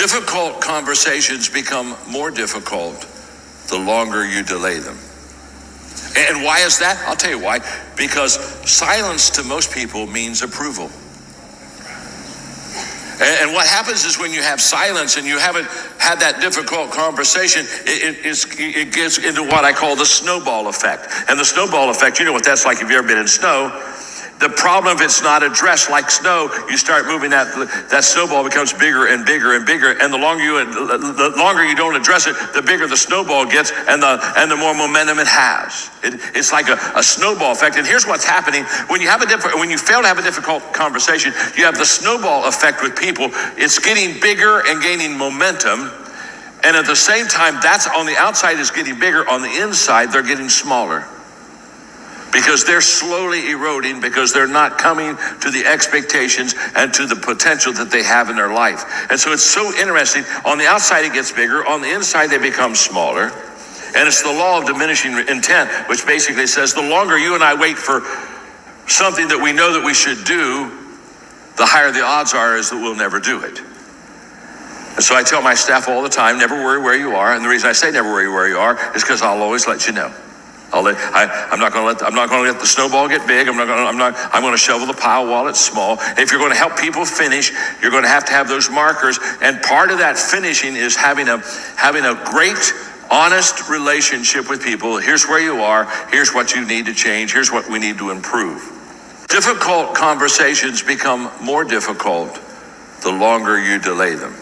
Difficult conversations become more difficult the longer you delay them. And why is that? I'll tell you why. Because silence to most people means approval. And what happens is when you have silence and you haven't had that difficult conversation, it gets into what I call the snowball effect. And the snowball effect, you know what that's like if you've ever been in snow. The problem, if it's not addressed like snow, you start moving that snowball becomes bigger and bigger and bigger. And the longer you don't address it, the bigger the snowball gets and the more momentum it has. It's like a snowball effect. And here's what's happening. When you fail to have a difficult conversation, you have the snowball effect with people. It's getting bigger and gaining momentum. And at the same time, that's on the outside is getting bigger. On the inside, they're getting smaller. Because they're slowly eroding, because they're not coming to the expectations and to the potential that they have in their life. And so it's so interesting. On the outside, it gets bigger. On the inside, they become smaller. And it's the law of diminishing intent, which basically says the longer you and I wait for something that we know that we should do, the higher the odds are is that we'll never do it. And so I tell my staff all the time, never worry where you are. And the reason I say never worry where you are is because I'll always let you know. I'm not going to let the snowball get big. I'm going to shovel the pile while it's small. If you're going to help people finish, you're going to have those markers. And part of that finishing is having a great, honest relationship with people. Here's where you are. Here's what you need to change. Here's what we need to improve. Difficult conversations become more difficult the longer you delay them.